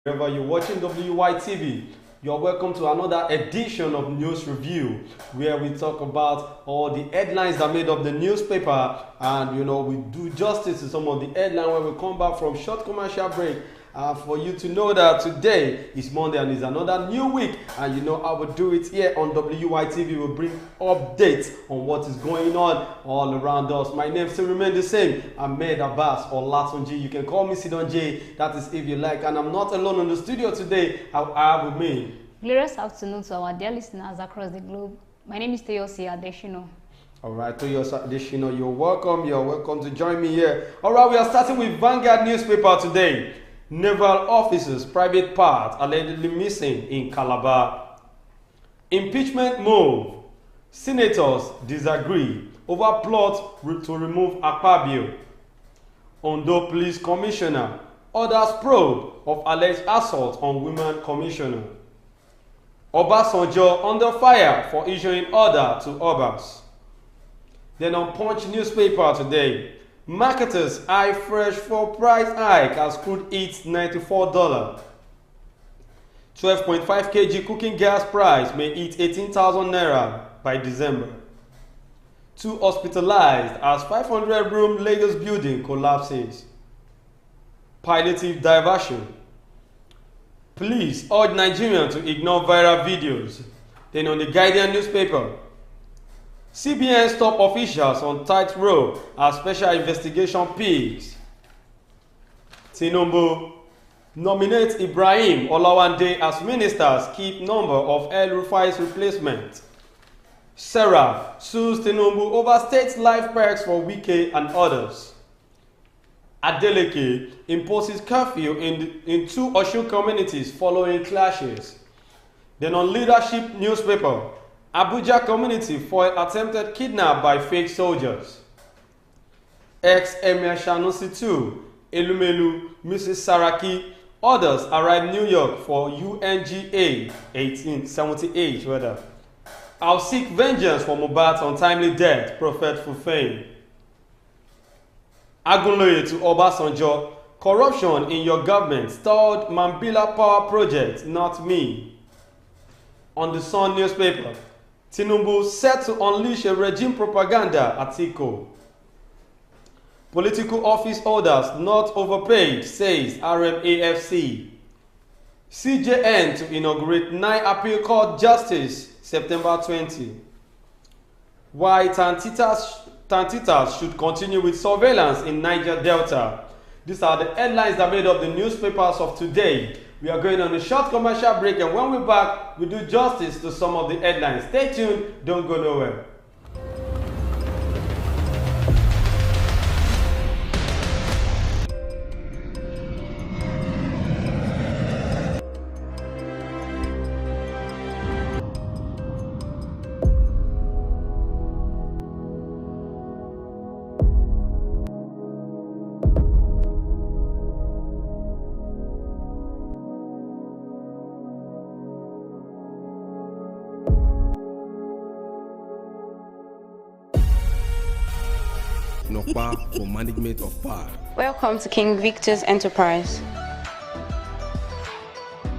Wherever you're watching WYTV, you're welcome to another edition of News Review, where we talk about all the headlines that made up the newspaper, and we do justice to some of the headlines when we come back from short commercial break. For you to know that today is Monday and it's another new week, and you know I will do it here on WYTV. We'll bring updates on what is going on all around us. My name still remains the same. I'm Obas or Latunji. You can call me Sidon J. That is if you like. And I'm not alone in the studio today. I have with me. Glorious afternoon to our dear listeners across the globe. My name is Toyosi Adeshino. All right, Toyosi Adeshino, you're welcome. You're welcome to join me here. All right, we are starting with Vanguard newspaper today. Naval officers' private part allegedly missing in Calabar. Impeachment move. Senators disagree over plot to remove Akpabio. Ondo Police Commissioner orders probe of alleged assault on women commissioner. Obasanjo under fire for issuing order to Obas. Then on Punch newspaper today, marketers eye fresh for price hike as crude hits $94. 12.5 kg cooking gas price may hit 18,000 naira by December. 2 hospitalized as 500-room Lagos building collapses. Palliative diversion. Police urge Nigerians to ignore viral videos. Then on the Guardian newspaper, CBN stop officials on tightrope as special investigation peaks. Tinubu nominates Ibrahim Olawande as ministers keep number of El Rufai's replacement. Sarah sues Tinubu over state life perks for Wike and others. Adeleke imposes curfew in 2 Osun communities following clashes. Then on Leadership newspaper, Abuja community foil attempted kidnap by fake soldiers. Ex-Emir Sanusi II, Elumelu, Mrs. Saraki, others arrive New York for UNGA 1878. I'll seek vengeance for Mohbad's untimely death, Prophet Fufeyin. Agunloye to Obasanjo, corruption in your government stalled Mambila power project, not me. On the Sun newspaper, Tinubu set to unleash a regime propaganda at Atiku. Political office holders not overpaid, says RMAFC. CJN to inaugurate 9 appeal court justice, September 20. Why Tantitas should continue with surveillance in Niger Delta. These are the headlines that made up the newspapers of today. We are going on a short commercial break, and when we're back, we do justice to some of the headlines. Stay tuned, don't go nowhere. For management of power. Welcome to King Victor's Enterprise.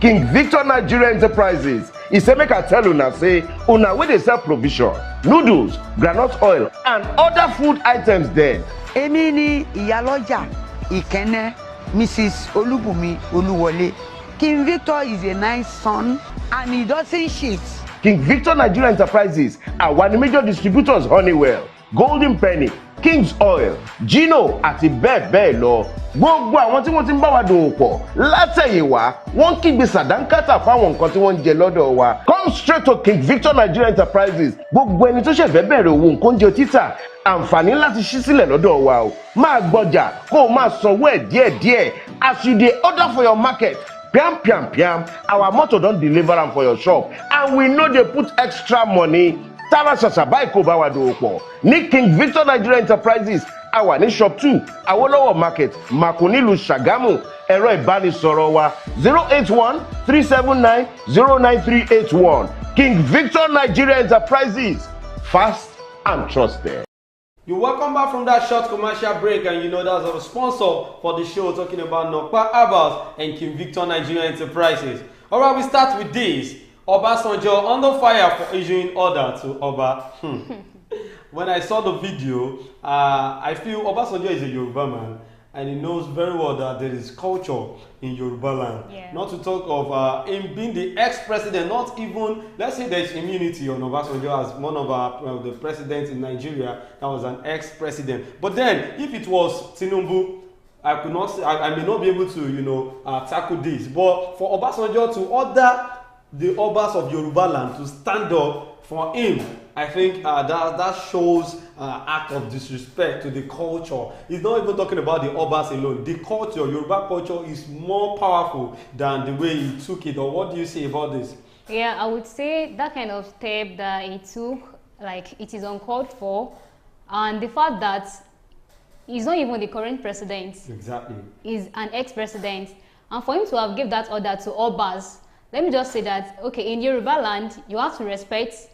King Victor Nigeria Enterprises is say make I tell una say una wey dey sell provision, noodles, groundnut oil and other food items there. Èmi ni Ìyálọ́jà Ìkẹ́nnẹ́ Mrs. Olúbùnmi Olúwọlé. King Victor is a nice son and he doesn't cheat. King Victor Nigeria Enterprises are one of the major distributors Honeywell, Golden Penny, King's Oil, Gino àti bẹ́ẹ̀ bẹ́ẹ̀ lọ. Gbogbo àwọn tí wọ́n ti ń bá wa dòwò pọ̀ látẹ̀yìnwá wọ́n kígbe sàdánkátà fáwọn nǹkan tí wọ́n ń jẹ lọ́dọ̀ wa. Come straight to King Victor Nigeria Enterprises. Gbogbo ẹni tó ṣẹ̀fẹ̀ bẹ̀rẹ̀ òwò nǹkan oúnjẹ títà àǹfààní láti ṣí sílẹ̀ lọ́dọ̀ wa o. Máa gbọ́jà kó o máa sanwó ẹ̀ díẹ̀díẹ̀ as you dey order for your market. Piam piam piam, our motor don deliver am for your shop and we no dey put extra money. Tara ṣàṣà báyìí kò bá wa dòwò pọ̀ ní King Victor Nigeria Enterprises, a wà ní shop 2 Awolowo Market, Makunilu, Ṣàgámù. Ẹ̀rọ ìbánisọ̀rọ̀ wa 081-379-09381. King Victor Nigeria Enterprises, fast and trusted. You're welcome back from that short commercial break, and you know that's our sponsor for the show, talking about Nokpa Obas and King Victor Nigeria Enterprises. All right, we start with this. Obasanjo under fire for issuing order to Oba. When I saw the video, I feel Obasanjo is a Yoruba man, and he knows very well that there is culture in Yoruba land. Yeah. Not to talk of him being the ex-president, not even, let's say there's immunity on Obasanjo as one of the presidents in Nigeria that was an ex-president. But then, if it was Tinubu, I could not say, I may not be able to, tackle this. But for Obasanjo to order the Obas of Yoruba land to stand up for him, I think that shows act of disrespect to the culture. He's not even talking about the Obas alone. The culture, Yoruba culture, is more powerful than the way he took it. Or what do you say about this? Yeah, I would say that kind of step that he took, like, it is uncalled for. And the fact that he's not even the current president. Exactly. He's an ex-president. And for him to have given that order to Obas, let me just say that, okay, in Yoruba land, you have to respect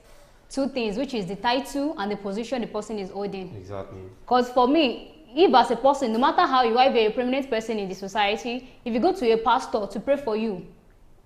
two things, which is the title and the position the person is holding. Exactly. Because for me, if as a person, no matter how you are a prominent person in the society, if you go to a pastor to pray for you,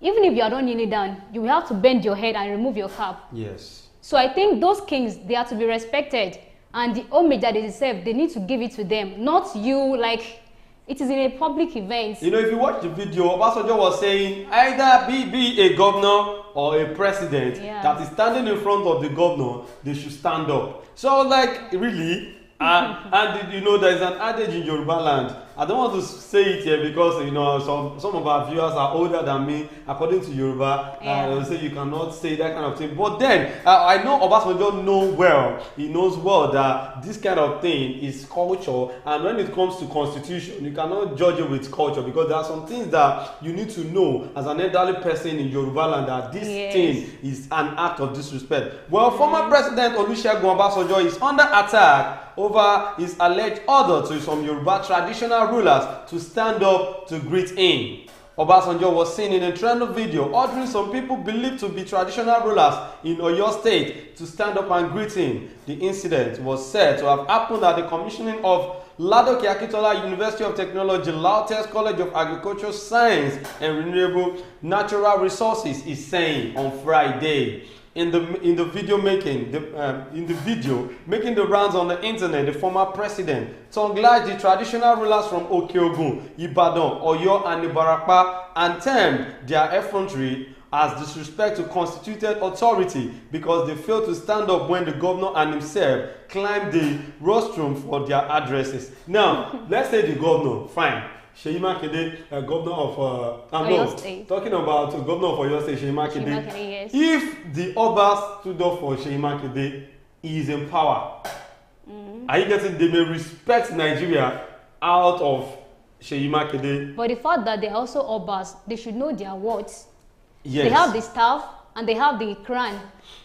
even if you are not kneeling down, you will have to bend your head and remove your cap. Yes. So I think those kings, they are to be respected, and the homage that they deserve, they need to give it to them, not you. Like, it is in a public event. You know, if you watch the video, Obasanjo was saying either be a governor or a president that is standing in front of the governor, they should stand up. So, like, really, and you know, there's an adage in Yoruba land. I don't want to say it here because, you know, some of our viewers are older than me. According to Yoruba, they'll say you cannot say that kind of thing. But then, I know Obasanjo knows well that this kind of thing is culture. And when it comes to constitution, you cannot judge it with culture, because there are some things that you need to know as an elderly person in Yoruba land, that this thing is an act of disrespect. Well, former President Olusegun Obasanjo is under attack over his alleged order to some Yoruba traditional rulers to stand up to greet him. Obasanjo was seen in a trending video ordering some people believed to be traditional rulers in Oyo State to stand up and greet him. The incident was said to have happened at the commissioning of Ladoke Akintola University of Technology, Lautez College of Agricultural Science and Renewable Natural Resources, is saying on Friday. In the video making the rounds on the internet, the former president tongue-lashed the traditional rulers from Okeogun, Ibadan, Oyo, and Ibarapa, and termed their effrontery as disrespect to constituted authority because they failed to stand up when the governor and himself climbed the rostrum for their addresses. Now, let's say the governor, fine. Seyi Makinde, governor of Oyo State. Talking about governor of Oyo State, Seyi Makinde. Yes. If the Obas stood up for Seyi Makinde, he is in power. Are you getting? They may respect Nigeria out of Seyi Makinde. But the fact that they are also Obas, they should know their words. Yes. They have the staff and they have the Quran.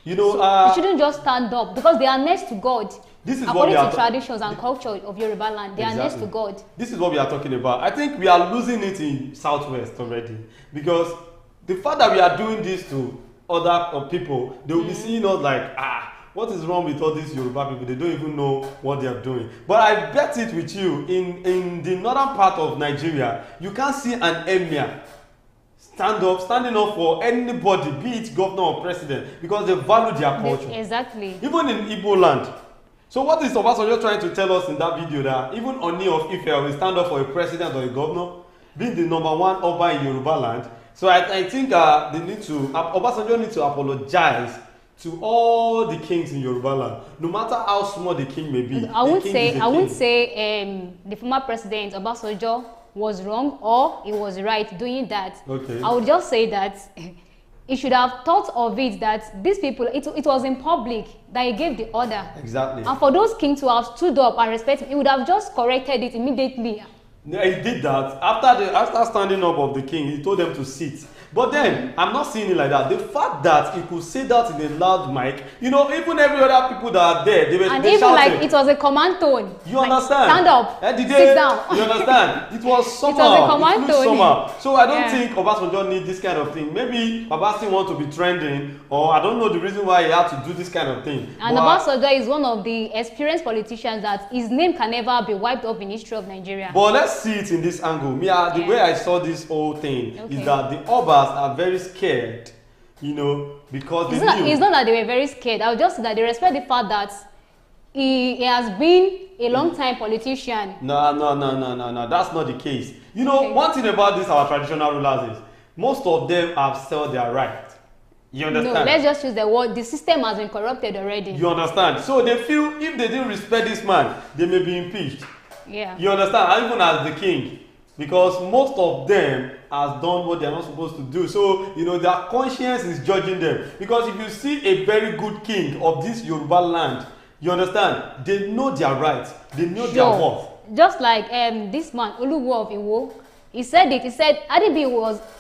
You know, so they shouldn't just stand up because they are next to God. This is according to traditions and culture of Yoruba land, they are next to God. This is what we are talking about. I think we are losing it in Southwest already, because the fact that we are doing this to other people, they will be seeing us like, what is wrong with all these Yoruba people? They don't even know what they are doing. But I bet it with you, in the northern part of Nigeria, you can't see an emir standing up for anybody, be it governor or president, because they value their culture. Exactly. Even in Igbo land. So what is Obasanjo trying to tell us in that video? That even Oni of Ife will stand up for a president or a governor, being the #1 Oba in Yoruba land. So I think Obasanjo needs to apologize to all the kings in Yoruba land, no matter how small the king may be. I wouldn't say the former president Obasanjo was wrong or he was right doing that. Okay. I would just say that he should have thought of it, that these people, it was in public that he gave the order. Exactly. And for those kings to have stood up and respect him, he would have just corrected it immediately. Yeah, he did that. After standing up of the king, he told them to sit. But then, I'm not seeing it like that. The fact that he could say that in a loud mic, you know, even every other people that are there, they and they even shouting. like it was a command tone. You like, understand? Stand up, sit down. You understand? It was somehow. It was a command it flew tone. somehow. So I don't Yeah. think Obasanjo need this kind of thing. Maybe Obasi want to be trending, or I don't know the reason why he had to do this kind of thing. And Obasanjo is one of the experienced politicians that his name can never be wiped off in history of Nigeria. But let's see it in this angle. The way I saw this whole thing is that the Obas are very scared, you know, because they knew. It's not that they were very scared. I would just say that they respect the fact that he has been a long-time politician. No. That's not the case. You know, one thing about this, our traditional rulers is most of them have sold their right. You understand? No, let's just use the word. The system has been corrupted already. You understand? So they feel if they didn't respect this man, they may be impeached. Yeah. You understand? And even as the king, because most of them has done what they are not supposed to do. So, you know, their conscience is judging them. Because if you see a very good king of this Yoruba land, you understand? They know their rights. They know their worth. Just like this man, Oluwo of Iwo, he said it. He said Adibi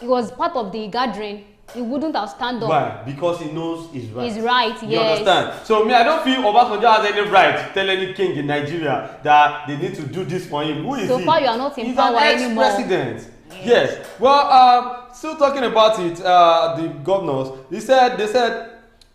was part of the gathering. He wouldn't have stand up. Why? Because he knows his right. He's right, You yes. understand? So me, I don't feel Obasanjo has any right to tell any king in Nigeria that they need to do this for him. Who is he? So far, you are not in power anymore. He's an ex-president. Yes. Well, still talking about it, the governors, they said,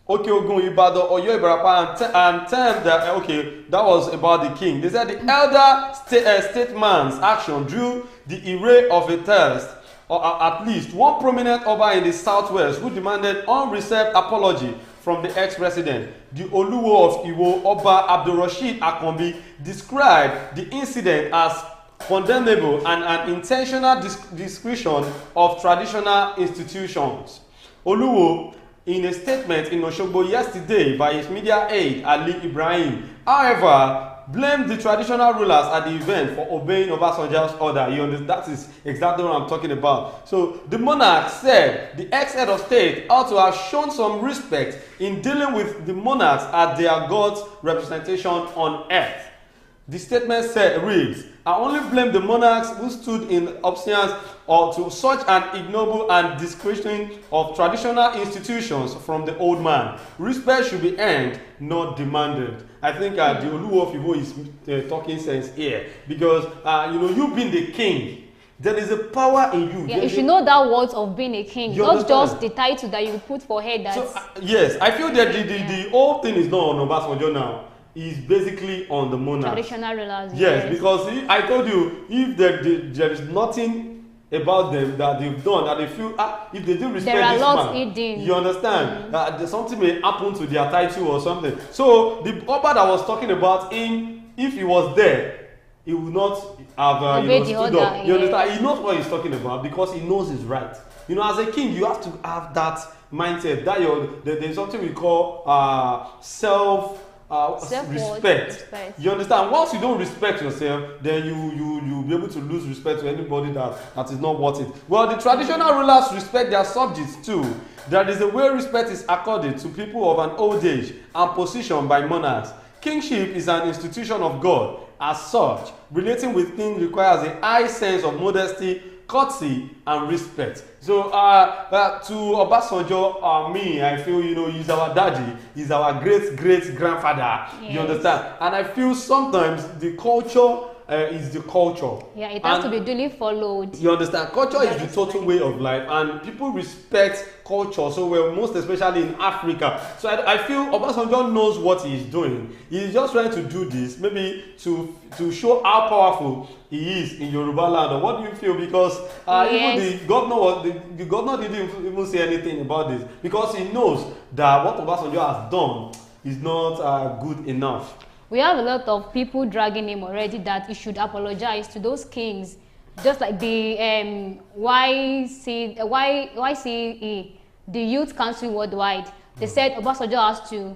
okay, Ogun Ibadan, Oyo Ibarapa, and termed that, okay, that was about the king. They said the elder statesman's action drew the array of a thirst, or at least one prominent Oba in the southwest who demanded unreserved apology from the ex-president. The Oluwo of Iwo, Oba Abdulrasheed Akombi, described the incident as condemnable and an intentional discretion of traditional institutions. Oluwo, in a statement in Osogbo yesterday by his media aide Ali Ibrahim, however, blamed the traditional rulers at the event for obeying Obasanjo's order. You understand? That is exactly what I'm talking about. So the monarch said the ex-head of state ought to have shown some respect in dealing with the monarchs as their God's representation on earth. The statement reads, I only blame the monarchs who stood in obedience or to such an ignoble and discretion of traditional institutions from the old man. Respect should be earned, not demanded. I think the Oluwo of Iwo is talking sense here because you know, you being the king, there is a power in you. Yeah, you should know that words of being a king, not understand? Just the title that you put for head. That's... So, yes, I feel that the whole thing is not on Obasanjo now. Is basically on the monarch. Traditional rulers. Yes, because I told you, if there is nothing about them that they've done that they feel if they do respect this man, hidden. You understand? There's something may happen to their title or something. So the Oba that was talking about him, if he was there, he would not have stood up. You understand? He knows what he's talking about because he knows his right. You know, as a king, you have to have that mindset that there's something we call respect. You understand? Once you don't respect yourself, then you'll be able to lose respect to anybody that is not worth it. Well, the traditional rulers respect their subjects too. There is a way respect is accorded to people of an old age and position by monarchs. Kingship is an institution of God. As such, relating with kings requires a high sense of modesty, courtesy, and respect. So to Obasanjo, me, I feel, you know, he's our daddy, he's our great-great-grandfather. Yes. You understand? And I feel sometimes the culture is the culture. Yeah, it has to be duly followed. You understand? Culture is the total way of life, and people respect culture so well, most especially in Africa. So I feel Obasanjo knows what he is doing. He is just trying to do this, maybe to show how powerful he is in Yoruba land. Or what do you feel? Because even the governor didn't even say anything about this because he knows that what Obasanjo has done is not good enough. We have a lot of people dragging him already that he should apologize to those kings, just like the YCE, the Youth Council Worldwide. They said Obasanjo has to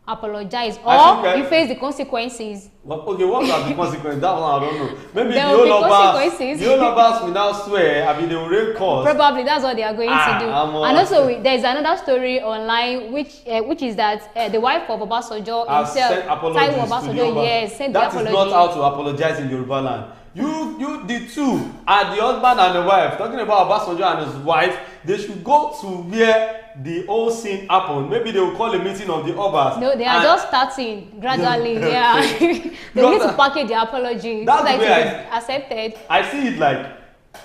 apologize or you face the consequences. Okay, what are the consequences? That one I don't know. Maybe there will be consequences. The Obas will now swear. I mean, they will raise costs. Probably that's what they are going to do. And also, there's another story online which is that the wife of Obasanjo himself, Taiwo Obasanjo, yes, sent that the apology. That is not how to apologize in Yoruba land. You, the two are the husband and the wife. Talking about Obasanjo and his wife, they should go to where the whole scene happened. Maybe they will call a meeting of the Obas. No, they are just starting gradually. Yeah, they need to package the apology so that it is accepted. I see it like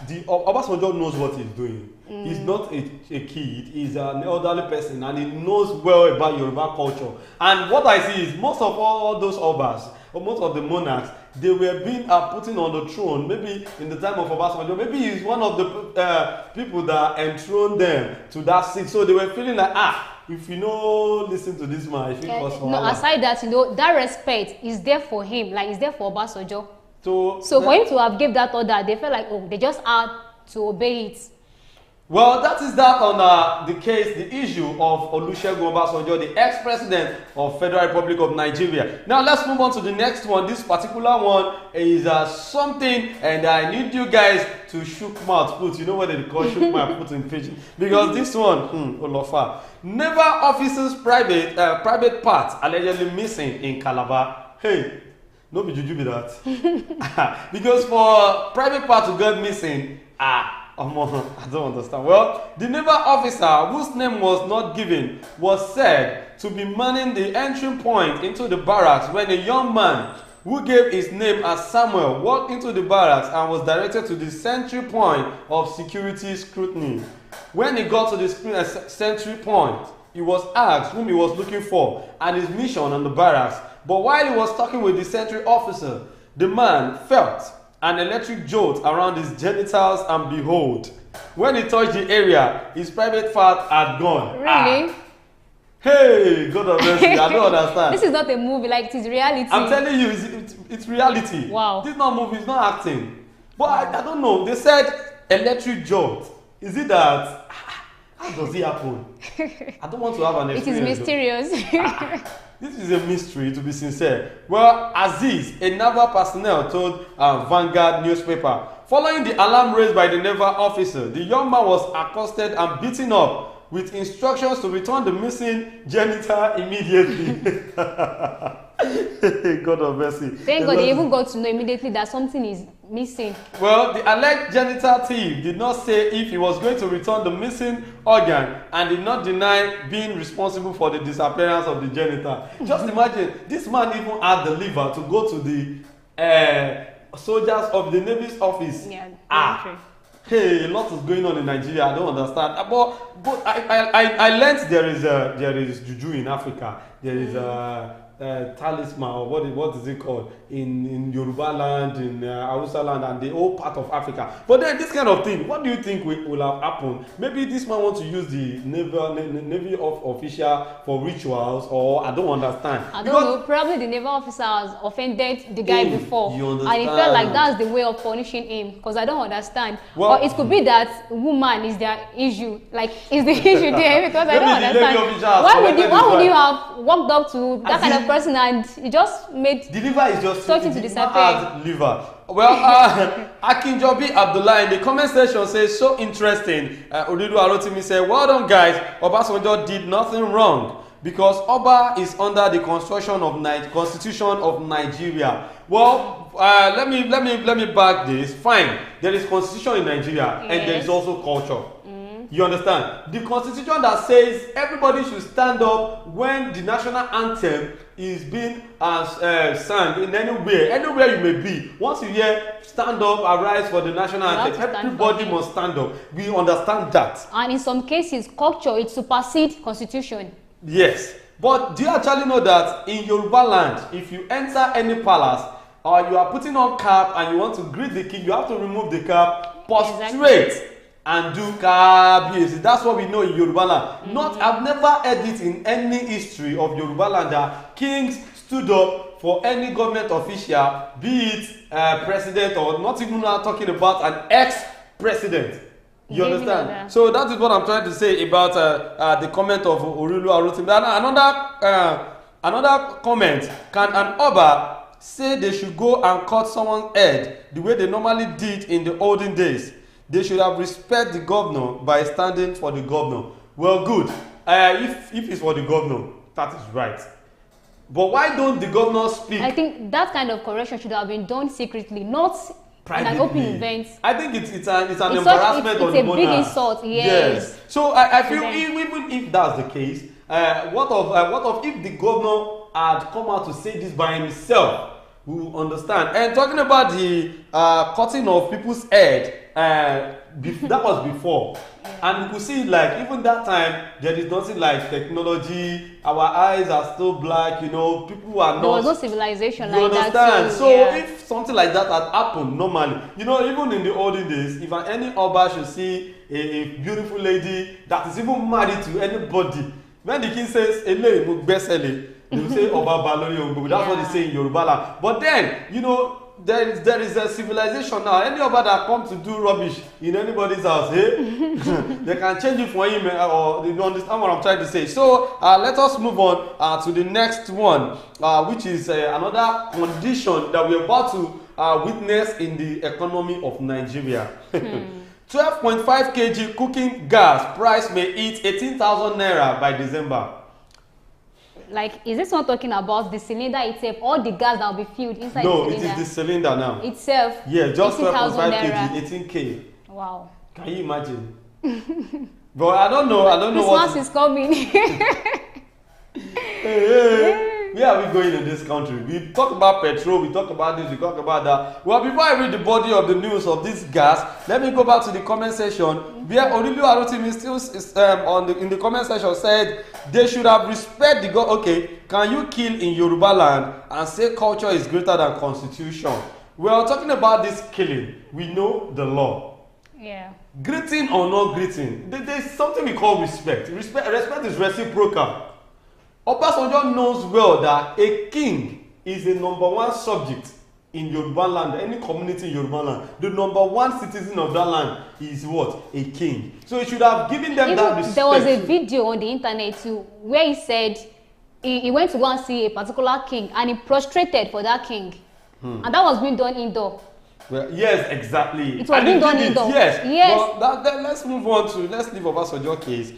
the Obasanjo knows what he's doing. He's not a kid. He's an elderly person, and he knows well about Yoruba culture. And what I see is most of all those Obas, or most of the monarchs, they were being putting on the throne. Maybe in the time of Obasanjo, maybe he's one of the people that enthroned them to that seat. So they were feeling like, if you know, listen to this man, if you cause for no, aside that, you know, that respect is there for him, like it's there for Obasanjo. So for him to have given that order, they felt like, oh, they just had to obey it. Well, that is that on the case, the issue of Olusegun Obasanjo, the ex-president of Federal Republic of Nigeria. Now, let's move on to the next one. This particular one is something, and I need you guys to shook mouth put. You know what they call shook mouth put in Pidgin? Because this one, Olofa. Naval officers' private parts allegedly missing in Calabar. Hey, no be juju be that. Because for private parts to get missing, I don't understand. Well, the naval officer, whose name was not given, was said to be manning the entry point into the barracks when a young man who gave his name as Samuel walked into the barracks and was directed to the sentry point of security scrutiny. When he got to the sentry point, he was asked whom he was looking for and his mission on the barracks. But while he was talking with the sentry officer, the man felt an electric jolt around his genitals, and behold, when he touched the area, his private part had gone. Really? Hey, God of mercy, I don't understand. This is not a movie, like it is reality. I'm telling you, it's reality. Wow. This is not movie, it's not acting. But I don't know, they said electric jolt. Is it that? How does it happen? I don't want to have an experience. It is mysterious. This is a mystery, to be sincere. Well, Aziz, a naval personnel, told Vanguard newspaper, following the alarm raised by the naval officer, the young man was accosted and beaten up with instructions to return the missing genital immediately. God of mercy. Thank God they even got to know immediately that something is missing. Well, the alleged genital thief did not say if he was going to return the missing organ and did not deny being responsible for the disappearance of the genital. Just imagine, this man even had the liver to go to the soldiers of the Navy's office. Yeah, hey, a lot is going on in Nigeria. I don't understand. But I learned there is juju in Africa. There is talisman, or what is it called in Yoruba land, in Hausa land, and the whole part of Africa. But then this kind of thing, what do you think will have happened? Maybe this man wants to use the Navy official for rituals, or I don't understand. I don't know. Probably the naval officer has offended the guy before, you and he felt like that's the way of punishing him. Because I don't understand. Well, or it could be that woman is their issue, like is the issue there, because I don't understand. Why would you have walked up to that kind of person and you just made the liver is just something to disappear? Liver. Well, Akinjobi Abdullah in the comment section says, so interesting. Odidu Arotimi said, well done guys, Obasanjo did nothing wrong because Oba is under the constitution of Nigeria. Well, let me back this. Fine, there is constitution in Nigeria, yes, and there is also culture. You understand? The constitution that says everybody should stand up when the national anthem is being sung in anywhere you may be. Once you hear stand up, arise for the national anthem, everybody must stand up. We understand that. And in some cases, culture, it supersedes constitution. Yes. But do you actually know that in Yoruba land, if you enter any palace or you are putting on cap and you want to greet the king, you have to remove the cap, prostrate, and do kabiyesi. That's what we know in Yoruba land. I've never heard it in any history of Yoruba land that kings stood up for any government official, be it president or not even now talking about an ex-president. You understand? So that is what I'm trying to say about the comment of Orilu Arotim. Another comment, can an Oba say they should go and cut someone's head the way they normally did in the olden days? They should have respect the governor by standing for the governor. Well, good. If it's for the governor, that is right. But why don't the governor speak? I think that kind of correction should have been done secretly, not in an open event. I think it's an embarrassment on the monarch. It's a big insult, yes. So I feel even if that's the case, what of if the governor had come out to say this by himself? We will understand. And talking about the cutting of people's head, that was before. And we could see, like, even that time, there is nothing like technology. Our eyes are still black, you know, people are not. There was no civilization you like that. You understand? Too, so yeah. if something like that had happened normally, you know, even in the olden days, if any Obas should see a beautiful lady that is even married to anybody, when the king says, "Ele mo gbesele," they will say Oba balori ogbo. That's what they say in Yoruba land. But then, you know, there is a civilization now. Any Oba that comes to do rubbish in anybody's house, they can change it for him, or you understand what I'm trying to say. So let us move on to the next one, which is another condition that we're about to witness in the economy of Nigeria. 12.5 kg cooking gas price may hit 18,000 naira by December. Like, is this one talking about the cylinder itself or the gas that will be filled inside the cylinder? No, it is the cylinder now. Itself? Yeah, just 12.5 naira. kg, 18k. Wow. Can you imagine? But I don't know what... Christmas is coming. Hey. Where are we going in this country? We talk about petrol, we talk about this, we talk about that. Well, before I read the body of the news of this gas, let me go back to the comment section where Odilu Arotimi still in the comment section said they should have respect the God. Okay, can you kill in Yoruba land and say culture is greater than constitution? We are talking about this killing. We know the law. Yeah. Greeting or not greeting, there's something we call respect. Respect is reciprocal. Obasanjo knows well that a king is the number one subject in Yoruba land, any community in Yoruba land. The number one citizen of that land is what? A king. So he should have given them that respect. There was a video on the internet too where he said he went to go and see a particular king and he prostrated for that king. And that was being done indoor. Well, yes, exactly. It was being done indoor. Yes. Well, let's move on to, let's leave Obasanjo case.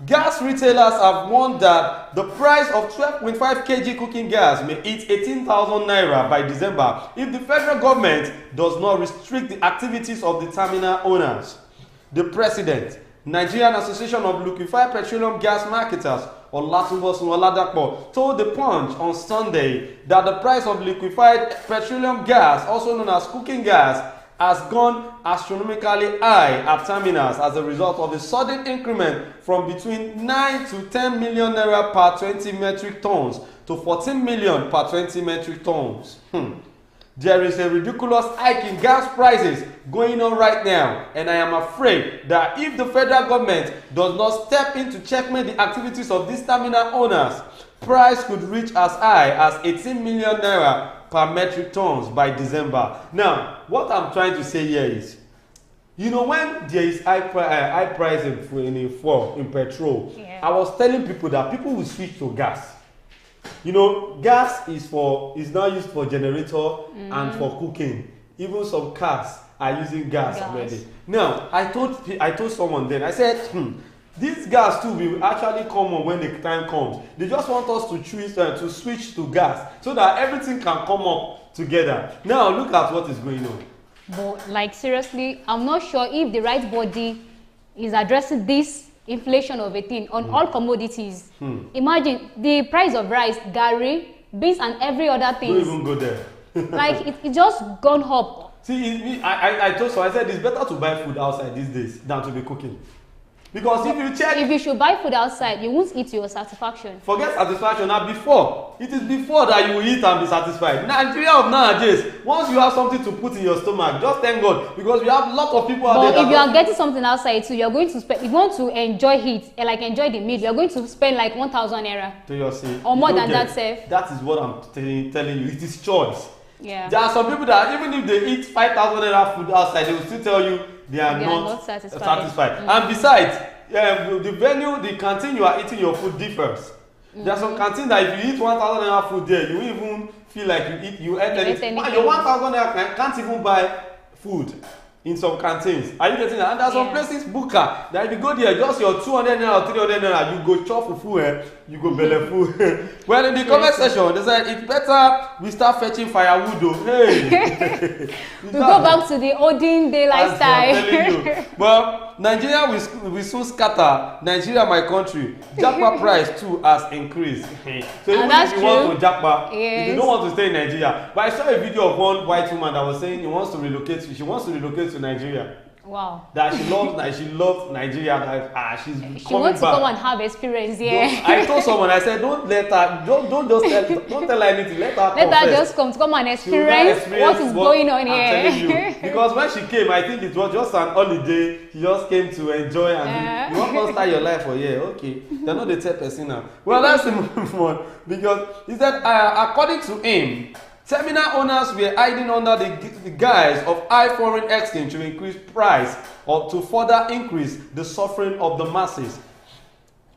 Gas retailers have warned that the price of 12.5 kg cooking gas may hit 18,000 naira by December if the federal government does not restrict the activities of the terminal owners. The president, Nigerian Association of Liquefied Petroleum Gas Marketers, Olatunbosun Oladapo, told The Punch on Sunday that the price of liquefied petroleum gas, also known as cooking gas, has gone astronomically high at terminals as a result of a sudden increment from between 9 to 10 million naira per 20 metric tons to 14 million per 20 metric tons. There is a ridiculous hike in gas prices going on right now, and I am afraid that if the federal government does not step in to checkmate the activities of these terminal owners, price could reach as high as 18 million naira per metric tons by December. Now, what I'm trying to say here is, you know, when there is high price in petrol, I was telling people that people will switch to gas. You know, gas is now used for generator and for cooking. Even some cars are using gas already. Now, I told someone then, I said, this gas too will actually come on when the time comes. They just want us to switch to gas so that everything can come up together. Now, look at what is going on. But, like, seriously, I'm not sure if the right body is addressing this inflation of a thing on all commodities. Imagine the price of rice, garri, beans, and every other thing. Don't even go there. Like, it just gone up. See, I told so. I said it's better to buy food outside these days than to be cooking. Because if you check... If you should buy food outside, you won't eat to your satisfaction. Forget satisfaction. Now before, it is before that you eat and be satisfied. Nigeria of nowadays, once you have something to put in your stomach, just thank God. Because we have a lot of people out there. But if you are getting something outside too, you're going to spend... If you want to enjoy it, and like enjoy the meal, you're going to spend like 1,000 naira. To your say. Or more than that, safe. That is what I'm telling you. It is choice. Yeah. There are some people that even if they eat 5,000 naira food outside, they will still tell you they are not satisfied. And besides, the canteen you are eating your food differs. There are some canteen that if you eat 1,000 naira food there, you even feel like you ate anything. Your 1,000 naira can't even buy food in some canteens. Are you getting that? And there's some places, Buka, that if you go there, just your 200 naira or 300 naira, you go chop fufu, you go belle full. Well, in the comment section, they said it's better we start fetching firewood. Hey, we go back to the olden day lifestyle. I'm telling you. Well, Nigeria will soon scatter. Nigeria, my country. Japa price too has increased. So even if you want to Japa, if you don't want to stay in Nigeria. But I saw a video of one white woman that was saying she wants to relocate to Nigeria. Wow. That she loves Nigeria. That she's she wants to come and have experience here. I told someone, I said, don't tell her anything. Let her just come and experience what is going on here. I'm telling you. Because when she came, I think it was just an holiday. She just came to enjoy and you want to start your life for here. Okay. They're not the third person now. Well, that's the move on. Because he said, according to him, terminal owners were hiding under the guise of high foreign exchange to increase price or to further increase the suffering of the masses.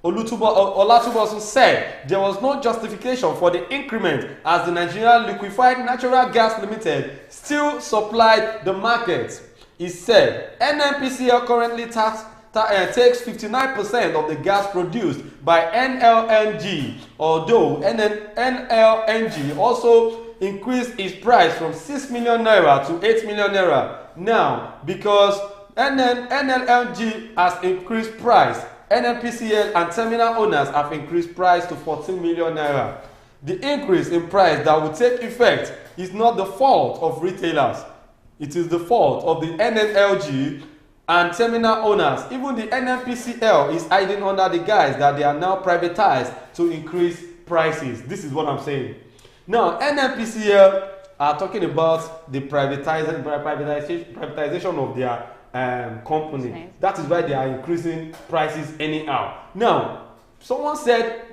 Olatubosun said there was no justification for the increment as the Nigerian Liquefied Natural Gas Limited still supplied the market. He said NNPCL currently takes 59% of the gas produced by NLNG, although NLNG also increased its price from 6 million naira to 8 million naira. Now, because NLNG has increased price, NNPCL and terminal owners have increased price to 14 million naira. The increase in price that will take effect is not the fault of retailers. It is the fault of the NNLG and terminal owners. Even the NNPCL is hiding under the guise that they are now privatized to increase prices. This is what I'm saying. Now, NNPCL are talking about the privatization of their company. Nice. That is why they are increasing prices anyhow. Now, someone said,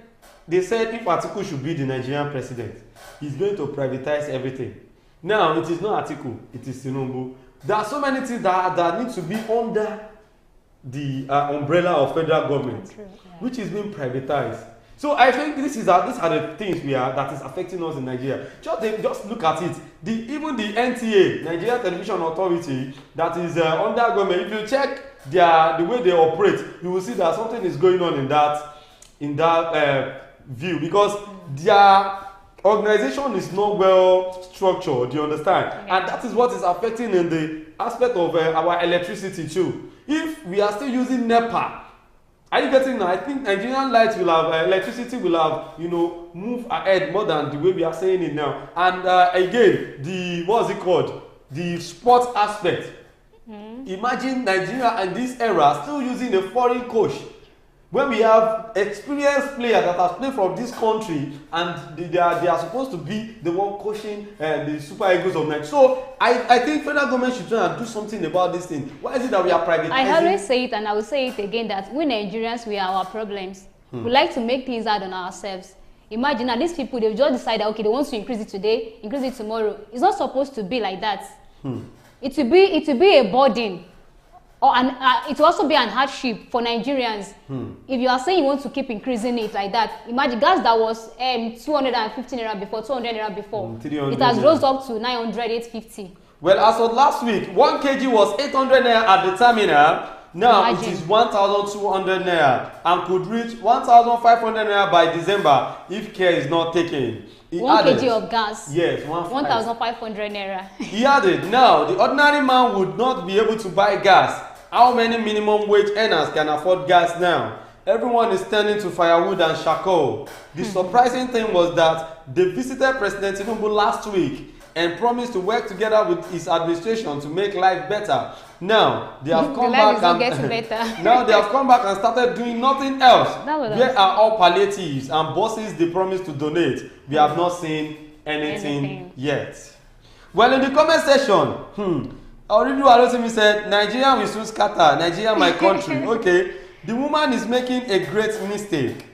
they said if Atiku should be the Nigerian president, he's going to privatize everything. Now, it is not Atiku, it is Tinubu. There are so many things that need to be under the umbrella of federal government, which is being privatized. So I think these are the things that is affecting us in Nigeria. Just look at it. Even the NTA, Nigeria Television Authority, that is under government. If you check the way they operate, you will see that something is going on in that view, because their organization is not well structured. You understand? And that is what is affecting in the aspect of our electricity too. If we are still using NEPA. Are you getting now? I think Nigerian lights will have, electricity will have, move ahead more than the way we are saying it now. And again, what's it called? The sports aspect. Imagine Nigeria in this era still using a foreign coach. When we have experienced players that have played from this country and they are supposed to be the one coaching the Super Eagles of Nigeria. So I think federal government should try and do something about this thing. Why is it that we are privatizing? I always say it and I will say it again that we Nigerians, we are our problems. We like to make things hard on ourselves. Imagine that these people, they've just decided, okay, they want to increase it today, increase it tomorrow. It's not supposed to be like that. It will be a burden. It will also be an hardship for Nigerians. If you are saying you want to keep increasing it like that, imagine gas that was 250 naira before, 200 naira before, it has rose up to 900, 850. Well, as of last week, 1 kg was 800 naira at the terminal. Now it is 1,200 naira and could reach 1,500 naira by December if care is not taken. 1 kg of gas. Yes, 1,500 naira. He added, now the ordinary man would not be able to buy gas. How many minimum wage earners can afford gas now? Everyone is turning to firewood and charcoal. The surprising thing was that they visited President Tinubu last week and promised to work together with his administration to make life better. Now they have come back and now they have come back and started doing nothing else. Where are all palliatives and buses they promised to donate? We have not seen anything yet. Well, in the comment section, Oridu Alotimi said, Nigeria will soon scatter. Nigeria, my country. Okay, the woman is making a great mistake.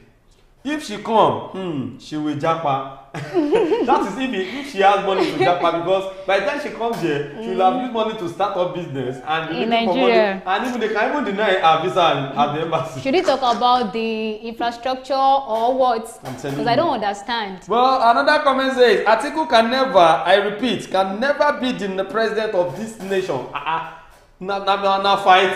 If she come, she will japa. That is if she has money to japa, because by the time she comes here, she will have used money to start up business and in Nigeria. And even they can even deny her visa at the embassy. Should we talk about the infrastructure or what? Because I don't understand. Well, another comment says, Atiku can never, I repeat, can never be the president of this nation. na fight.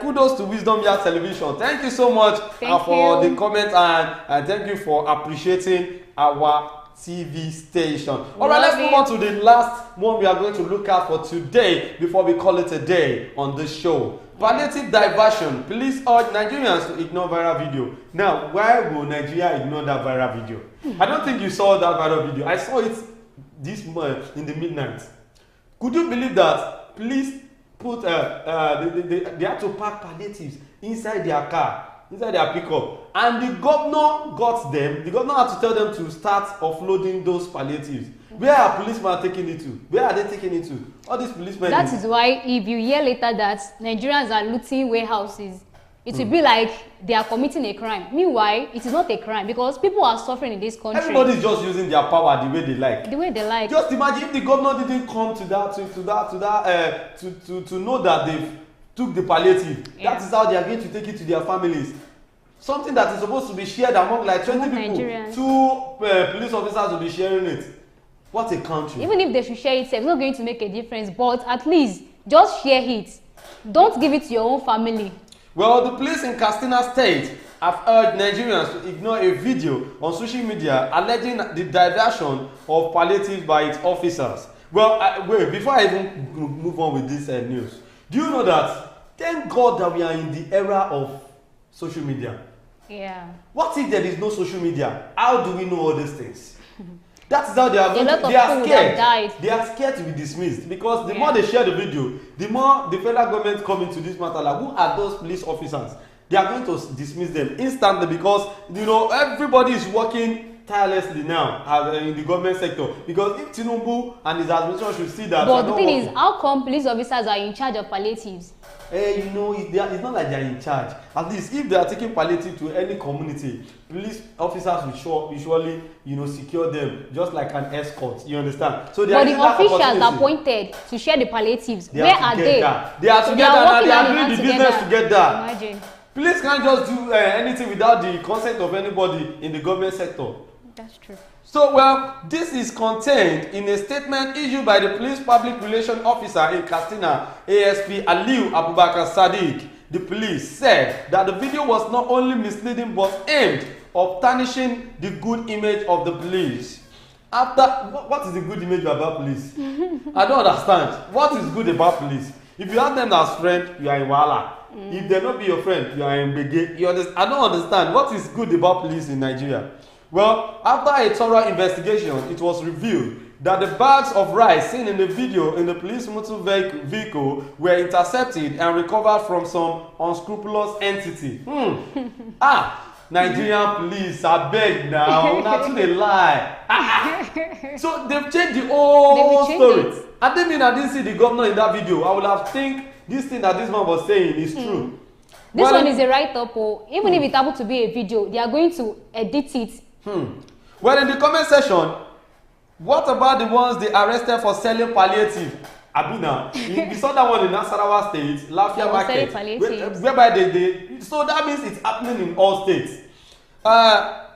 Kudos to Wisdom Yard Television. Thank you so much for the comment and thank you for appreciating our TV station. All right, let's move on to the last one we are going to look at for today before we call it a day on this show. Palliative diversion. Police urge Nigerians to ignore viral video. Now, why will Nigeria ignore that viral video? I don't think you saw that viral video. I saw it this month in the midnight. Could you believe that police put they had to pack palliatives inside their car, inside their pickup, and the governor got them. The governor had to tell them to start offloading those palliatives. Where are policemen taking it to? Where are they taking it to? All these policemen. That is why if you hear later that Nigerians are looting warehouses, it will be like they are committing a crime. Meanwhile, it is not a crime because people are suffering in this country. Everybody is just using their power the way they like. The way they like. Just imagine if the governor didn't come to know that they took the palliative. Yeah. That is how they are going to take it to their families. Something that is supposed to be shared among like 20 people. Nigerians. 2 police officers will be sharing it. What a country. Even if they should share it, it's not going to make a difference. But at least, just share it. Don't give it to your own family. Well, the police in Katsina State have urged Nigerians to ignore a video on social media alleging the diversion of palliatives by its officers. Well, wait, before I even move on with this news, do you know that, thank God that we are in the era of social media. Yeah. What if there is no social media? How do we know all these things? That is how they are going to, they are scared. They are scared to be dismissed because the more they share the video, the more the federal government come into this matter. Like, who are those police officers? They are going to dismiss them instantly because, you know, everybody is working tirelessly now in the government sector. Because if Tinubu and his administration should see that. But the thing is, how come police officers are in charge of palliatives? You know, it's not like they are in charge. At least if they are taking palliative to any community, police officers will surely, you know, secure them just like an escort. You understand? So they but the officials appointed to share the palliatives, where are they? They are together and they are doing the business together. Imagine. Police can't just do anything without the consent of anybody in the government sector. That's true. So, well, this is contained in a statement issued by the police public relations officer in Katsina, ASP Aliu Abubakar Sadiq. The police said that the video was not only misleading but aimed of tarnishing the good image of the police. What is the good image about police? I don't understand. What is good about police? If you have them as friends, you are in Wala. If they not be your friend, you are in Bege. I don't understand. What is good about police in Nigeria? Well, after a thorough investigation, it was revealed that the bags of rice seen in the video in the police motor vehicle were intercepted and recovered from some unscrupulous entity. Nigerian police, I beg now, not to the lie. So they've changed the whole story. I didn't see the governor in that video. I would have think this thing that this man was saying is true. This one is a write-up, even if it happened to be a video, they are going to edit it. Well, in the comment section, what about the ones they arrested for selling palliative? Abuna, we saw that one in Nasarawa State, Lafia Market, whereby so that means it's happening in all states.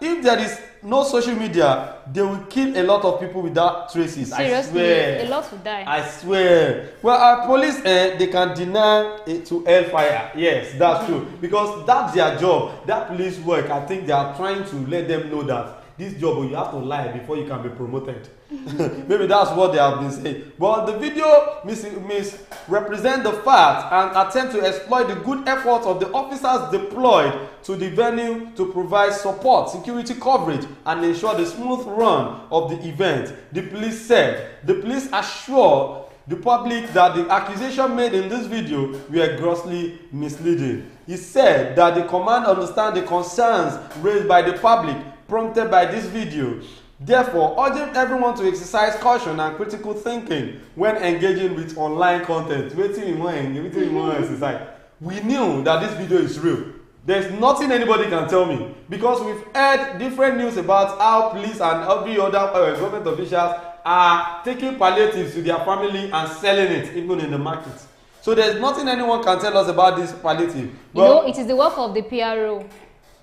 If there is no social media, they will kill a lot of people without traces. Seriously, I swear. A lot will die. I swear. Well, our police, they can deny it to hellfire. Yes, that's true. Because that's their job. That police work, I think they are trying to let them know that this job, you have to lie before you can be promoted. Maybe that's what they have been saying. But the video misrepresent the fact and attempt to exploit the good efforts of the officers deployed to the venue to provide support, security coverage, and ensure the smooth run of the event. The police said. The police assured the public that the accusation made in this video were grossly misleading. He said that the command understands the concerns raised by the public prompted by this video, therefore urging everyone to exercise caution and critical thinking when engaging with online content. We knew that this video is real. There's nothing anybody can tell me because we've heard different news about how police and every other government officials are taking palliatives to their family and selling it even in the market. So there's nothing anyone can tell us about this palliative. Well, it is the work of the PRO.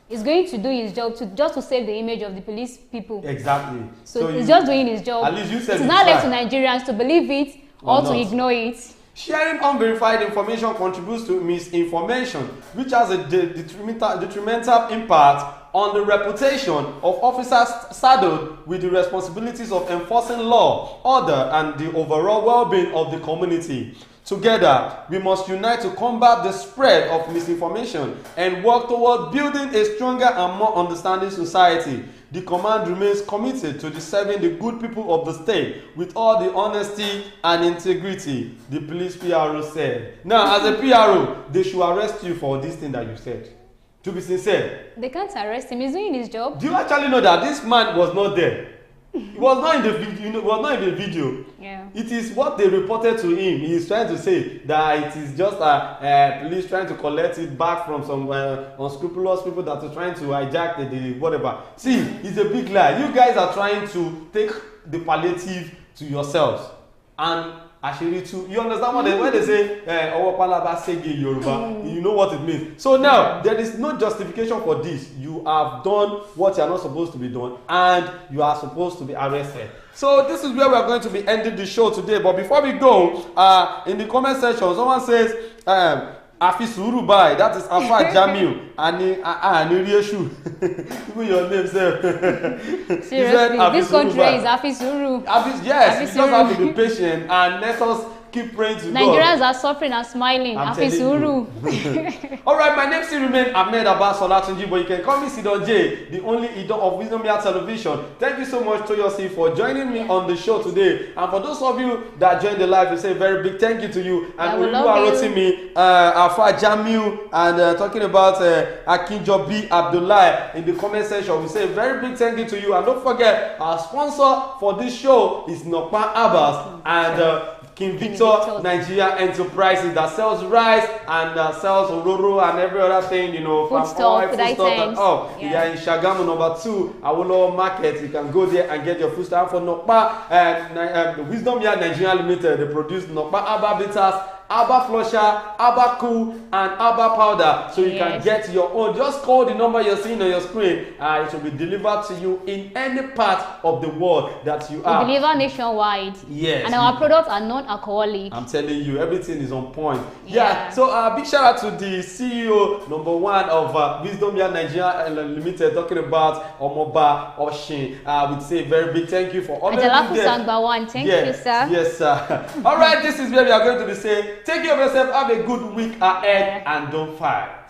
It's going to do his job just to save the image of the police people. Exactly. So he's just doing his job. At least you said it's not left to Nigerians to believe it or to not. ignore it. Sharing unverified information contributes to misinformation, which has a detrimental impact on the reputation of officers saddled with the responsibilities of enforcing law, order, and the overall well-being of the community. Together, we must unite to combat the spread of misinformation and work toward building a stronger and more understanding society. The command remains committed to serving the good people of the state with all the honesty and integrity, the police PRO said. Now, as a PRO, they should arrest you for this thing that you said. To be sincere. They can't arrest him. He's doing his job. Do you actually know that this man was not there? He was not in the video. Was not in the video. Yeah. It is what they reported to him. He is trying to say that it is just police trying to collect it back from some unscrupulous people that are trying to hijack the whatever. See, it's a big lie. You guys are trying to take the palliative to yourselves and àṣírí tú. You understand what when they say ọwọ́ pálábá sége Yorùbá, you know what it means. So now there is no justification for this. You have done what you are not supposed to be done and you are supposed to be arrested. So this is where we are going to be ending the show today. But before we go, in the comment section, someone says Afi sùúrù báyìí, that is Afa Jamiu and Rieshu. Even your name, sir. Seriously, this country is Afi sùúrù. Yes, you just have to be patient and let us keep praying to Nigerians God. are suffering and smiling. I'm Afi telling sùúrù. Alright, my name still remains Ahmed Abbas Olatunji, but you can call me Sidon J, the only idol of Wisdom Yard Television. Thank you so much, Toyosi, for joining me on the show today. And for those of you that joined the live, we say a very big thank you to you. And Olu Arotimi, Afa Jamiu, and talking about Akinjobi Abdullahi in the comment section, we say a very big thank you to you. And don't forget, our sponsor for this show is Nokpa Abbas and King Victor Nigeria Enterprises that sells rice and sells ororo and every other thing, you know, food stuff. Yeah, in Shagamu number 2, Awolowo Market. You can go there and get your food stuff for Nokpa. Wisdom Yard Nigeria Limited. They produce Nokpa Abba Bitters, Abba Flusher, Abba Cool, and Abba Powder. So you can get your own. Just call the number you're seeing on your screen. It will be delivered to you in any part of the world that you are. We deliver nationwide. Yes. And our products are non-alcoholic. I'm telling you, everything is on point. Yeah. So big shout out to the CEO #1 of Wisdom Yard Nigeria Limited, talking about Omoba Oshin. We'd say a very big thank you for all of you there. Thank you, sir. Yes, sir. All right, this is where we are going to be saying, take care of yourself, have a good week ahead, and don't fire.